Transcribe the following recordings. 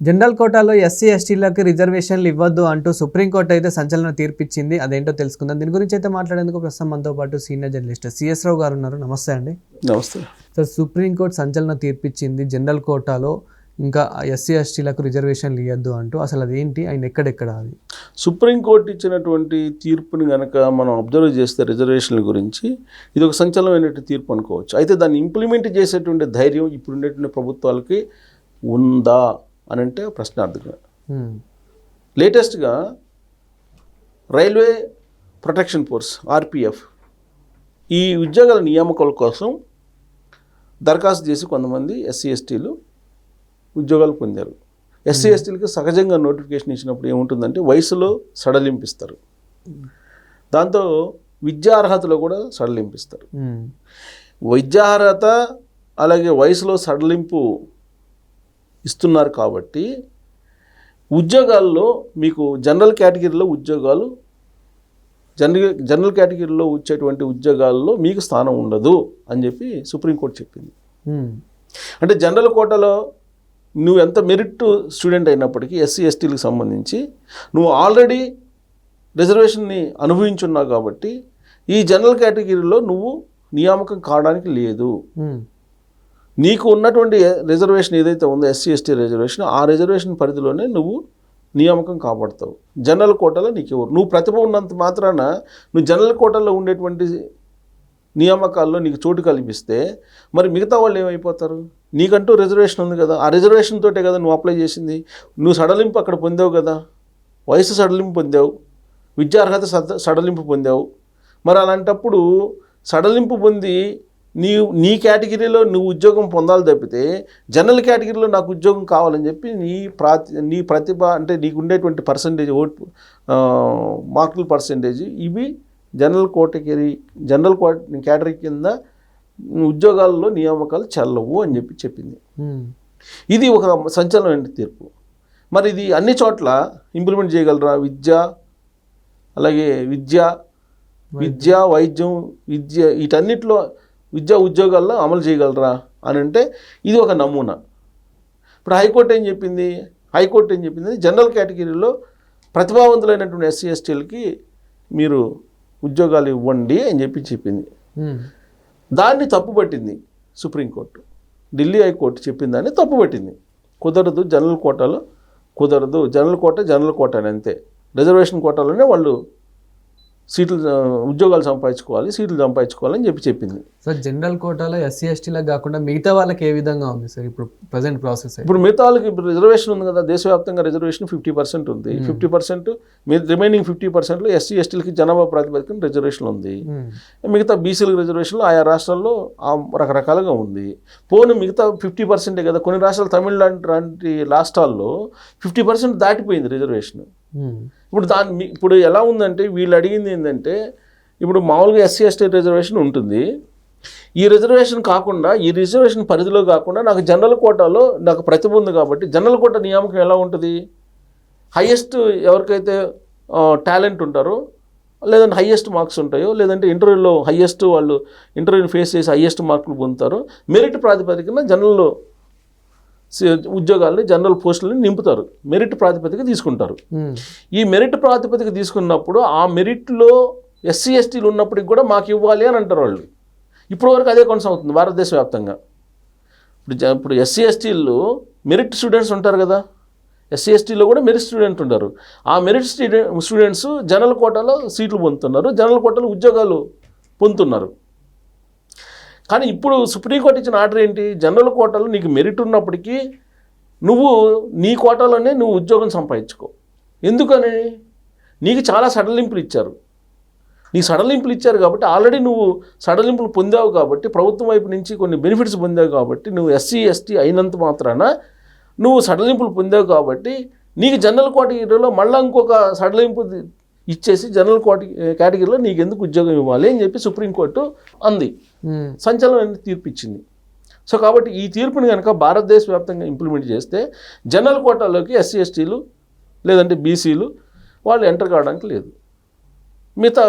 General కోటాలో SC ఎస్టీలకు రిజర్వేషన్లు ఇవ్వద్దు అంటూ సుప్రీంకోర్టు అయితే సంచలన తీర్పిచ్చింది. అదేంటో తెలుసుకుందాం. దీని గురించి అయితే మాట్లాడేందుకు ప్రస్తుతం మనతో పాటు సీనియర్ జర్నలిస్ట్ సిఎస్ రావు గారు ఉన్నారు. నమస్తే అండి. నమస్తే సార్, సుప్రీంకోర్టు సంచలన తీర్పిచ్చింది జనరల్ కోటాలో ఇంకా ఎస్సీ ఎస్టీలకు రిజర్వేషన్లు ఇవ్వద్దు అంటూ. అసలు అదేంటి, ఆయన ఎక్కడెక్కడ అది సుప్రీంకోర్టు ఇచ్చినటువంటి తీర్పుని కనుక మనం అబ్జర్వ్ చేస్తే రిజర్వేషన్ల గురించి ఇది ఒక సంచలనమైనటువంటి తీర్పు అనుకోవచ్చు. అయితే దాన్ని ఇంప్లిమెంట్ చేసేటువంటి ధైర్యం ఇప్పుడు ఉండేటువంటి ప్రభుత్వాలకి ఉందా అని అంటే ప్రశ్నార్థకమే. లేటెస్ట్గా రైల్వే ప్రొటెక్షన్ ఫోర్స్ ఆర్పిఎఫ్ ఈ ఉద్యోగాల నియామకాల కోసం దరఖాస్తు చేసి కొంతమంది ఎస్సీ ఎస్టీలు ఉద్యోగాలు పొందారు. ఎస్సీ ఎస్టీలకి సహజంగా నోటిఫికేషన్ ఇచ్చినప్పుడు ఏముంటుందంటే వయసులో సడలింపిస్తారు, దాంతో విద్యార్హతలో కూడా సడలింపిస్తారు. విద్యార్హత అలాగే వయసులో సడలింపు ఇస్తున్నారు కాబట్టి ఉద్యోగాల్లో మీకు జనరల్ కేటగిరీలో ఉద్యోగాలు జనరల్ కేటగిరీలో వచ్చేటువంటి ఉద్యోగాల్లో మీకు స్థానం ఉండదు అని చెప్పి సుప్రీంకోర్టు చెప్పింది. అంటే జనరల్ కోటాలో నువ్వు ఎంత మెరిట్ స్టూడెంట్ అయినప్పటికీ ఎస్సీ ఎస్టీలకు సంబంధించి నువ్వు ఆల్రెడీ రిజర్వేషన్ని అనుభవించున్నావు కాబట్టి ఈ జనరల్ కేటగిరీలో నువ్వు నియామకం కావడానికి లేదు. నీకు ఉన్నటువంటి రిజర్వేషన్ ఏదైతే ఉందో ఎస్సీ ఎస్టీ రిజర్వేషన్, ఆ రిజర్వేషన్ పరిధిలోనే నువ్వు నియామకం కాబడతావు. జనరల్ కోటాలో నీకు ఎవరు, నువ్వు ప్రతిభ ఉన్నంత మాత్రాన నువ్వు జనరల్ కోటాలో ఉండేటువంటి నియామకాల్లో నీకు చోటు కల్పిస్తే మరి మిగతా వాళ్ళు ఏమైపోతారు? నీకంటూ రిజర్వేషన్ ఉంది కదా, ఆ రిజర్వేషన్ తోటే కదా నువ్వు అప్లై చేసింది. నువ్వు సడలింపు అక్కడ పొందావు కదా, వయసు సడలింపు పొందావు, విద్యార్హత సడలింపు పొందావు. మరి అలాంటప్పుడు సడలింపు పొంది నీ కేటగిరీలో నువ్వు ఉద్యోగం పొందాలి తప్పితే జనరల్ కేటగిరీలో నాకు ఉద్యోగం కావాలని చెప్పి నీ ప్రతిభ అంటే నీకు ఉండేటువంటి పర్సంటేజ్ ఓట్ మార్కుల పర్సంటేజ్ ఇవి జనరల్ కేటగిరీ కింద ఉద్యోగాల్లో నియామకాలు చెల్లవు అని చెప్పి చెప్పింది. ఇది ఒక సంచలనమైన తీర్పు. మరి ఇది అన్ని చోట్ల ఇంప్లిమెంట్ చేయగలరా? అలాగే విద్య వైద్యం వీటన్నిటిలో విద్యా ఉద్యోగాల్లో అమలు చేయగలరా అని అంటే ఇది ఒక నమూనా. ఇప్పుడు హైకోర్టు ఏం చెప్పింది? జనరల్ కేటగిరీలో ప్రతిభావంతులైనటువంటి ఎస్సీ ఎస్టీలకి మీరు ఉద్యోగాలు ఇవ్వండి అని చెప్పింది. దాన్ని తప్పుపట్టింది సుప్రీంకోర్టు. ఢిల్లీ హైకోర్టు చెప్పిన దాన్ని తప్పుపట్టింది. కుదరదు, జనరల్ కోటాలో కుదరదు, జనరల్ కోట అని అంతే. రిజర్వేషన్ కోటాలోనే వాళ్ళు ఉద్యోగాలు సంపాదించుకోవాలి, సీట్లు సంపాదించుకోవాలని చెప్పింది. సార్, జనరల్ కోటాలో ఎస్సీ ఎస్టీలకు కాకుండా మిగతా వాళ్ళకి ఏ విధంగా ఉంది సార్ ఇప్పుడు ప్రజెంట్ ప్రాసెస్? ఇప్పుడు మిగతా వాళ్ళకి ఇప్పుడు రిజర్వేషన్ ఉంది కదా, దేశవ్యాప్తంగా రిజర్వేషన్ 50% ఉంది. 50% రిమైనింగ్ 50%లో ఎస్సీ ఎస్టీలకి జనాభా ప్రాతిపదికన రిజర్వేషన్ ఉంది. మిగతా బీసీలకు రిజర్వేషన్లు ఆయా రాష్ట్రాల్లో రకరకాలుగా ఉంది. పోను మిగతా 50% కదా, కొన్ని రాష్ట్రాలు తమిళనాడు లాంటి రాష్ట్రాల్లో 50% దాటిపోయింది రిజర్వేషన్. ఇప్పుడు ఎలా ఉందంటే వీళ్ళు అడిగింది ఏంటంటే, ఇప్పుడు మామూలుగా ఎస్సీ ఎస్టీ రిజర్వేషన్ ఉంటుంది. ఈ రిజర్వేషన్ కాకుండా, ఈ రిజర్వేషన్ పరిధిలో కాకుండా నాకు జనరల్ కోటాలో నాకు ప్రతిభ ఉంది కాబట్టి జనరల్ కోటా నియామకం ఎలా ఉంటుంది? హయ్యెస్ట్ ఎవరికైతే టాలెంట్ ఉంటారో, లేదంటే హయ్యెస్ట్ మార్క్స్ ఉంటాయో, లేదంటే ఇంటర్వ్యూలో హయ్యెస్ట్ వాళ్ళు ఇంటర్వ్యూని ఫేస్ చేసి హయ్యెస్ట్ మార్కులు పొందుతారో మెరిట్ ప్రాతిపదికన జనరల్ ఉద్యోగాలని జనరల్ పోస్టులని నింపుతారు, మెరిట్ ప్రాతిపదిక తీసుకుంటారు. ఈ మెరిట్ ప్రాతిపదిక తీసుకున్నప్పుడు ఆ మెరిట్లో ఎస్సీ ఎస్టీలు ఉన్నప్పటికి కూడా మాకు ఇవ్వాలి అని అంటారు వాళ్ళు. ఇప్పటి వరకు అదే కొనసాగుతుంది భారతదేశ వ్యాప్తంగా. ఇప్పుడు ఎస్సీ ఎస్టీలు మెరిట్ స్టూడెంట్స్ ఉంటారు కదా, ఎస్సీ ఎస్టీలో కూడా మెరిట్ స్టూడెంట్ ఉంటారు. ఆ మెరిట్ స్టూడెంట్స్ జనరల్ కోటాలో సీట్లు పొందుతున్నారు, జనరల్ కోటాలో ఉద్యోగాలు పొందుతున్నారు. కానీ ఇప్పుడు సుప్రీంకోర్టు ఇచ్చిన ఆర్డర్ ఏంటి? జనరల్ కోటాలో నీకు మెరిట్ ఉన్నప్పటికీ నువ్వు నీ కోటాలోనే నువ్వు ఉద్యోగం సంపాదించుకో. ఎందుకని? నీకు చాలా సడలింపులు ఇచ్చారు. కాబట్టి ఆల్రెడీ నువ్వు సడలింపులు పొందావు కాబట్టి, ప్రభుత్వం వైపు నుంచి కొన్ని బెనిఫిట్స్ పొందావు కాబట్టి, నువ్వు ఎస్సీ ఎస్టీ అయినంత మాత్రాన నువ్వు సడలింపులు పొందావు కాబట్టి నీకు జనరల్ కేటగిరీలో మళ్ళీ ఇంకొక సడలింపు ఇచ్చేసి జనరల్ కేటగిరీలో నీకు ఎందుకు ఉద్యోగం ఇవ్వాలి అని చెప్పి సుప్రీంకోర్టు అంది. సంచలనమైన తీర్పు ఇచ్చింది. సో కాబట్టి ఈ తీర్పుని కనుక భారతదేశ వ్యాప్తంగా ఇంప్లిమెంట్ చేస్తే జనరల్ కోటాలోకి ఎస్సీ ఎస్టీలు లేదంటే బీసీలు వాళ్ళు ఎంటర్ కావడానికి లేదు. మిగతా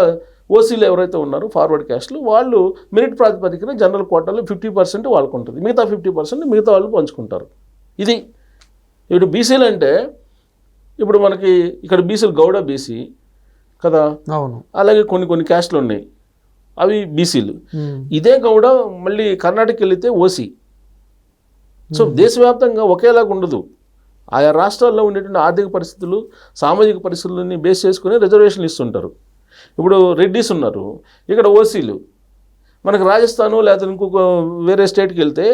ఓసీలు ఎవరైతే ఉన్నారో ఫార్వర్డ్ క్యాస్ట్లు వాళ్ళు మెరిట్ ప్రాతిపదికన జనరల్ కోటాలో 50% వాళ్ళకు ఉంటుంది, మిగతా 50% మిగతా వాళ్ళు పంచుకుంటారు. ఇది ఇప్పుడు బీసీలు అంటే ఇప్పుడు మనకి ఇక్కడ బీసీలు గౌడ బీసీ కదా, అవును, అలాగే కొన్ని క్యాస్ట్లు ఉన్నాయి, అవి బీసీలు. ఇదే గౌడ మళ్ళీ కర్ణాటకకి వెళితే ఓసీ. సో దేశవ్యాప్తంగా ఒకేలాగా ఉండదు. ఆయా రాష్ట్రాల్లో ఉండేటువంటి ఆర్థిక పరిస్థితులు, సామాజిక పరిస్థితులని బేస్ చేసుకుని రిజర్వేషన్లు ఇస్తుంటారు. ఇప్పుడు రెడ్డిస్ ఉన్నారు, ఇక్కడ ఓసీలు. మనకు రాజస్థాను లేకపోతే ఇంకొక వేరే స్టేట్కి వెళ్తే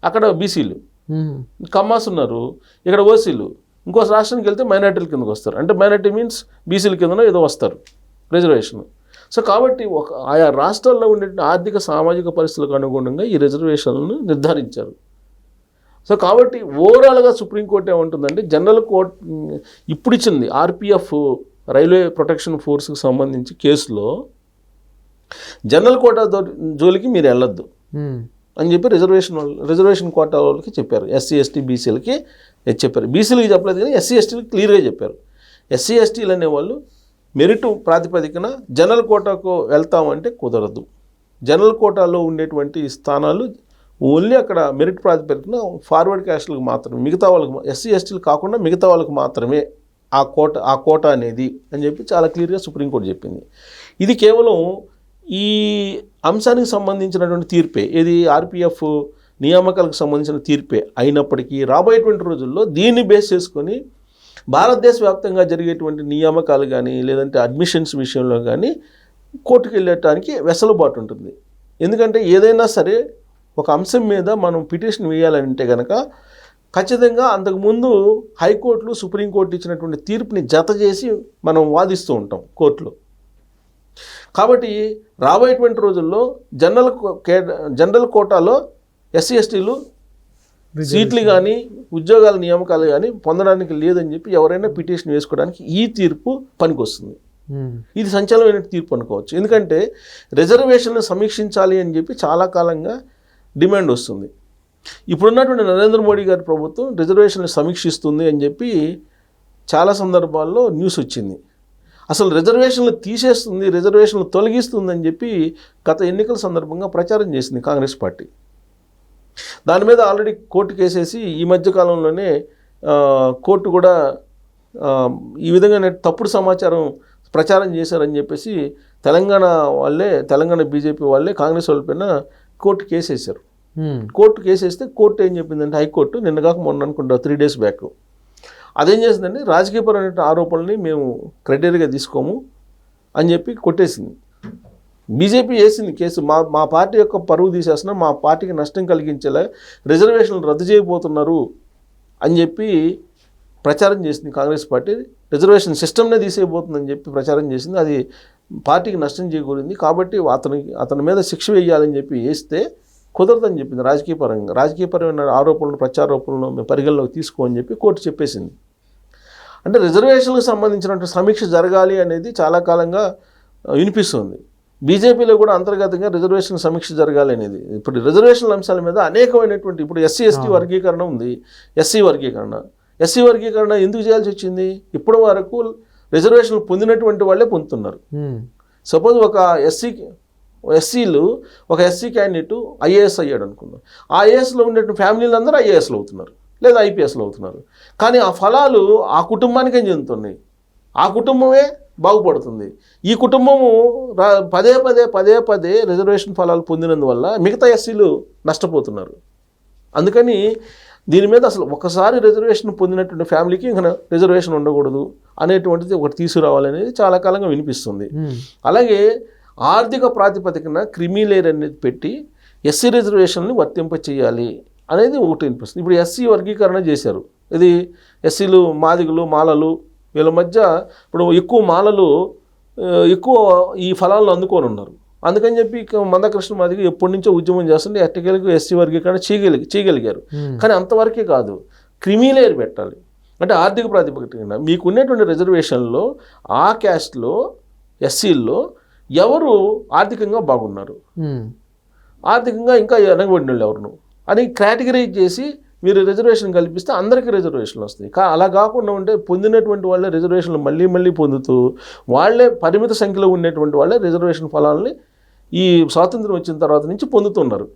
అక్కడ బీసీలు. కమ్మాస్ ఉన్నారు, ఇక్కడ ఓసీలు. ఇంకో రాష్ట్రానికి వెళ్తే మైనార్టీల కిందకు వస్తారు. అంటే మైనార్టీ మీన్స్ బీసీల కిందనో ఏదో వస్తారు రిజర్వేషన్. సో కాబట్టి ఆయా రాష్ట్రాల్లో ఉండే ఆర్థిక సామాజిక పరిస్థితులకు అనుగుణంగా ఈ రిజర్వేషన్లను నిర్ధారించారు. సో కాబట్టి ఓవరాల్గా సుప్రీంకోర్టు ఏమంటుందంటే జనరల్ కోర్ట్ ఇప్పుడు ఇచ్చింది ఆర్పిఎఫ్ రైల్వే ప్రొటెక్షన్ ఫోర్స్కి సంబంధించి కేసులో జనరల్ కోటా జోలికి మీరు వెళ్ళొద్దు అని చెప్పి రిజర్వేషన్ కోటా వాళ్ళకి చెప్పారు. ఎస్సీ ఎస్టీ బీసీలకి చెప్పారు. బీసీలకి చెప్పలేదు కానీ ఎస్సీ ఎస్టీలకి క్లియర్గా చెప్పారు. ఎస్సీ ఎస్టీలు అనేవాళ్ళు మెరిట్ ప్రాతిపదికన జనరల్ కోటాకు వెళ్తామంటే కుదరదు. జనరల్ కోటాలో ఉండేటువంటి స్థానాలు ఓన్లీ అక్కడ మెరిట్ ప్రాతిపదికన ఫార్వర్డ్ క్యాస్ట్లకు మాత్రమే, మిగతా వాళ్ళకి ఎస్సీ ఎస్టీలు కాకుండా మిగతా వాళ్ళకి మాత్రమే ఆ కోట అనేది అని చెప్పి చాలా క్లియర్గా సుప్రీంకోర్టు చెప్పింది. ఇది కేవలం ఈ అంశానికి సంబంధించినటువంటి తీర్పే, ఇది ఆర్పిఎఫ్ నియామకాలకు సంబంధించిన తీర్పే అయినప్పటికీ రాబోయేటువంటి రోజుల్లో దీన్ని బేస్ చేసుకొని భారతదేశ వ్యాప్తంగా జరిగేటువంటి నియామకాలు కానీ లేదంటే అడ్మిషన్స్ విషయంలో కానీ కోర్టుకు వెళ్ళటానికి వెసులుబాటు ఉంటుంది. ఎందుకంటే ఏదైనా సరే ఒక అంశం మీద మనం పిటిషన్ వేయాలంటే కనుక ఖచ్చితంగా అంతకుముందు హైకోర్టులు సుప్రీంకోర్టు ఇచ్చినటువంటి తీర్పుని జత చేసి మనం వాదిస్తూ ఉంటాం కోర్టులో. కాబట్టి రాబోయేటువంటి రోజుల్లో జనరల్ కోటాలో ఎస్సీ ఎస్టీలు సీట్లు కానీ ఉద్యోగాల నియామకాలు కానీ పొందడానికి లేదని చెప్పి ఎవరైనా పిటిషన్ వేసుకోవడానికి ఈ తీర్పు పనికొస్తుంది. ఇది సంచలనమైన తీర్పు అనుకోవచ్చు. ఎందుకంటే రిజర్వేషన్ను సమీక్షించాలి అని చెప్పి చాలా కాలంగా డిమాండ్ వస్తుంది. ఇప్పుడున్నటువంటి నరేంద్ర మోడీ గారి ప్రభుత్వం రిజర్వేషన్లు సమీక్షిస్తుంది అని చెప్పి చాలా సందర్భాల్లో న్యూస్ వచ్చింది. అసలు రిజర్వేషన్లు తీసేస్తుంది, రిజర్వేషన్లు తొలగిస్తుంది అని చెప్పి గత ఎన్నికల సందర్భంగా ప్రచారం చేసింది కాంగ్రెస్ పార్టీ. దాని మీద ఆల్రెడీ కోర్టు కేసేసి ఈ మధ్యకాలంలోనే కోర్టు కూడా ఈ విధంగా తప్పుడు సమాచారం ప్రచారం చేశారని చెప్పేసి తెలంగాణ బీజేపీ వాళ్ళే కాంగ్రెస్ వాళ్ళ పైన కోర్టు కేసేశారు. కోర్టు కేసేస్తే కోర్టు ఏం చెప్పిందంటే హైకోర్టు నిన్నగాక మొన్న అనుకుంటా 3 days బ్యాక్ అదేం చేసిందంటే రాజకీయపరమైన ఆరోపణల్ని మేము క్రైటీరియాగా తీసుకోము అని చెప్పి కొట్టేసింది. బీజేపీ వేసింది కేసు, మా పార్టీ యొక్క పరువు తీసేస్తున్నా, మా పార్టీకి నష్టం కలిగించేలా రిజర్వేషన్లు రద్దు చేయబోతున్నారు అని చెప్పి ప్రచారం చేసింది కాంగ్రెస్ పార్టీ. రిజర్వేషన్ సిస్టమ్నే తీసేయబోతుందని చెప్పి ప్రచారం చేసింది. అది పార్టీకి నష్టం చేకూరింది. కాబట్టి అతని మీద శిక్ష వేయాలని చెప్పి వేస్తే కుదరదని చెప్పింది. రాజకీయపరమైన ఆరోపణలు ప్రత్యారోపణలను మేము పరిగణలోకి తీసుకోమని చెప్పి కోర్టు చెప్పేసింది. అంటే రిజర్వేషన్లకు సంబంధించినటువంటి సమీక్ష జరగాలి అనేది చాలా కాలంగా వినిపిస్తుంది. బీజేపీలో కూడా అంతర్గతంగా రిజర్వేషన్ సమీక్ష జరగాలి అనేది. ఇప్పుడు రిజర్వేషన్ల అంశాల మీద అనేకమైనటువంటి ఇప్పుడు ఎస్సీ ఎస్టీ వర్గీకరణ ఉంది, ఎస్సీ వర్గీకరణ ఎందుకు చేయాల్సి వచ్చింది? ఇప్పటి వరకు రిజర్వేషన్లు పొందినటువంటి వాళ్ళే పొందుతున్నారు. సపోజ్ ఒక ఎస్సీలు ఒక ఎస్సీ క్యాండిడేట్ ఐఏఎస్ అయ్యాడు అనుకుందాం. ఆ ఐఏఎస్లో ఉండేటువంటి ఫ్యామిలీలు అందరూ ఐఏఎస్లు అవుతున్నారు లేదా ఐపీఎస్లు అవుతున్నారు. కానీ ఆ ఫలాలు ఆ కుటుంబానికే చెందుతున్నాయి, ఆ కుటుంబమే బాగుపడుతుంది. ఈ కుటుంబము పదే రిజర్వేషన్ ఫలాలు పొందినందువల్ల మిగతా ఎస్సీలు నష్టపోతున్నారు. అందుకని దీని మీద అసలు ఒకసారి రిజర్వేషన్ పొందినటువంటి ఫ్యామిలీకి ఇంకా రిజర్వేషన్ ఉండకూడదు అనేటువంటిది ఒకటి తీసుకురావాలనేది చాలా కాలంగా వినిపిస్తుంది. అలాగే ఆర్థిక ప్రాతిపదికన క్రిమిలేయర్ అనేది పెట్టి ఎస్సీ రిజర్వేషన్ని వర్తింప చేయాలి అనేది ఒకటి వినిపిస్తుంది. ఇప్పుడు ఎస్సీ వర్గీకరణ చేశారు. ఇది ఎస్సీలు, మాదిగలు, మాలలు వీళ్ళ మధ్య ఇప్పుడు ఎక్కువ మాలలు ఎక్కువ ఈ ఫలాలను అందుకొని ఉన్నారు. అందుకని చెప్పి మందకృష్ణ మాదిగ ఎప్పటి నుంచో ఉద్యమం చేస్తుంటే ఎట్టకేలకు ఎస్సీ వర్గీకరణ చేయగలిగారు. కానీ అంతవరకే కాదు, క్రిమిలేయర్ పెట్టాలి. అంటే ఆర్థిక ప్రాతిపదికన మీకు ఉన్నటువంటి రిజర్వేషన్లో ఆ క్యాస్ట్లో ఎస్సీల్లో ఎవరు ఆర్థికంగా బాగున్నారు, ఆర్థికంగా ఇంకా వెనకబడిన వాళ్ళు ఎవరు అని కేటగిరైజ్ చేసి మీరు రిజర్వేషన్ కల్పిస్తే అందరికీ రిజర్వేషన్లు వస్తాయి. అలా కాకుండా ఉంటే పొందినటువంటి వాళ్ళే రిజర్వేషన్లు మళ్ళీ పొందుతూ వాళ్ళే పరిమిత సంఖ్యలో ఉండేటువంటి వాళ్ళే రిజర్వేషన్ ఫలాలని ఈ స్వాతంత్రం వచ్చిన తర్వాత నుంచి పొందుతున్నారు.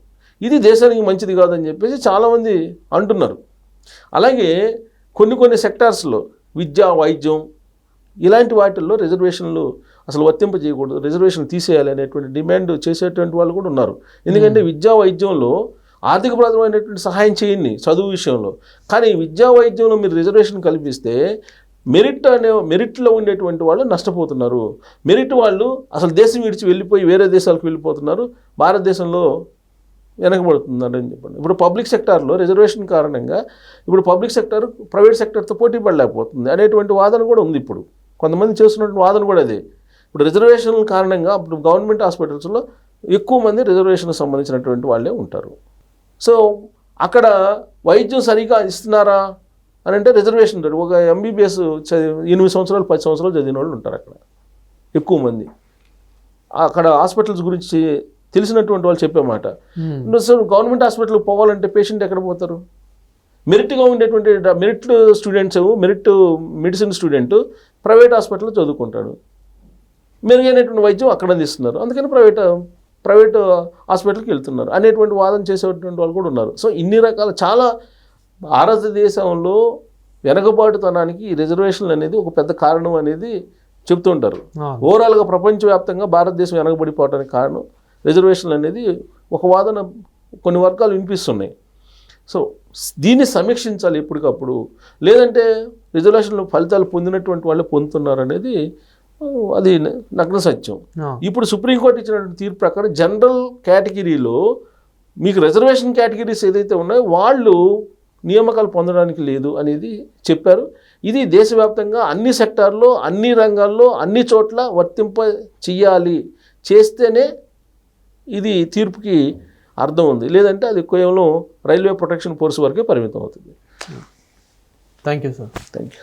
ఇది దేశానికి మంచిది కాదని చెప్పేసి చాలామంది అంటున్నారు. అలాగే కొన్ని సెక్టార్స్లో విద్య, వైద్యం ఇలాంటి వాటిల్లో రిజర్వేషన్లు అసలు వర్తింపజేయకూడదు, రిజర్వేషన్ తీసేయాలి అనేటువంటి డిమాండ్ చేసేటువంటి వాళ్ళు కూడా ఉన్నారు. ఎందుకంటే విద్యా వైద్యంలో ఆర్థికపరమైనటువంటి సహాయం చేయండి చదువు విషయంలో, కానీ విద్యా వైద్యంలో మీరు రిజర్వేషన్ కల్పిస్తే మెరిట్లో ఉండేటువంటి వాళ్ళు నష్టపోతున్నారు. మెరిట్ వాళ్ళు అసలు దేశం విడిచి వెళ్ళిపోయి వేరే దేశాలకు వెళ్ళిపోతున్నారు, భారతదేశంలో వెనకబడుతుందని చెప్పండి. ఇప్పుడు పబ్లిక్ సెక్టార్లో రిజర్వేషన్ కారణంగా ఇప్పుడు పబ్లిక్ సెక్టార్ ప్రైవేట్ సెక్టార్తో పోటీ పడలేకపోతుంది అనేటువంటి వాదన కూడా ఉంది. ఇప్పుడు కొంతమంది చేస్తున్నటువంటి వాదన కూడా అదే. ఇప్పుడు రిజర్వేషన్ కారణంగా ఇప్పుడు గవర్నమెంట్ హాస్పిటల్స్లో ఎక్కువ మంది రిజర్వేషన్కి సంబంధించినటువంటి వాళ్ళే ఉంటారు. సో అక్కడ వైద్యం సరిగా ఇస్తున్నారా అని అంటే రిజర్వేషన్ ఉంటారు. ఒక ఎంబీబీఎస్ 8 సంవత్సరాలు 10 సంవత్సరాలు చదివిన వాళ్ళు ఉంటారు అక్కడ ఎక్కువ మంది. అక్కడ హాస్పిటల్స్ గురించి తెలిసినటువంటి వాళ్ళు చెప్పే మాట. సో గవర్నమెంట్ హాస్పిటల్కి పోవాలంటే పేషెంట్ ఎక్కడ పోతారు? మెరిట్గా ఉండేటువంటి merit students, merit medicine student private హాస్పిటల్లో చదువుకుంటాడు, మెరుగైనటువంటి వైద్యం అక్కడ అందిస్తున్నారు, అందుకని ప్రైవేట్ హాస్పిటల్కి వెళ్తున్నారు అనేటువంటి వాదన చేసేటువంటి వాళ్ళు కూడా ఉన్నారు. సో ఇన్ని రకాల చాలా భారతదేశంలో వెనకబాటుతనానికి ఈ రిజర్వేషన్లు అనేది ఒక పెద్ద కారణం అనేది చెప్తుంటారు. ఓవరాల్గా ప్రపంచవ్యాప్తంగా భారతదేశం వెనకబడిపోవడానికి కారణం రిజర్వేషన్లు అనేది ఒక వాదన కొన్ని వర్గాలు వినిపిస్తున్నాయి. సో దీన్ని సమీక్షించాలి ఎప్పటికప్పుడు, లేదంటే రిజర్వేషన్లు ఫలితాలు పొందినటువంటి వాళ్ళు పొందుతున్నారు అనేది అది నగ్న సత్యం. ఇప్పుడు సుప్రీంకోర్టు ఇచ్చినటువంటి తీర్పు ప్రకారం జనరల్ కేటగిరీలో మీకు రిజర్వేషన్ కేటగిరీస్ ఏదైతే ఉన్నాయో వాళ్ళు నియామకాలు పొందడానికి లేదు అనేది చెప్పారు. ఇది దేశవ్యాప్తంగా అన్ని సెక్టార్లో, అన్ని రంగాల్లో, అన్ని చోట్ల వర్తింప చెయ్యాలి, చేస్తేనే ఇది తీర్పుకి అర్థం ఉంది, లేదంటే అది కేవలం రైల్వే ప్రొటెక్షన్ ఫోర్స్ వరకే పరిమితం అవుతుంది. Thank you sir. Thank you.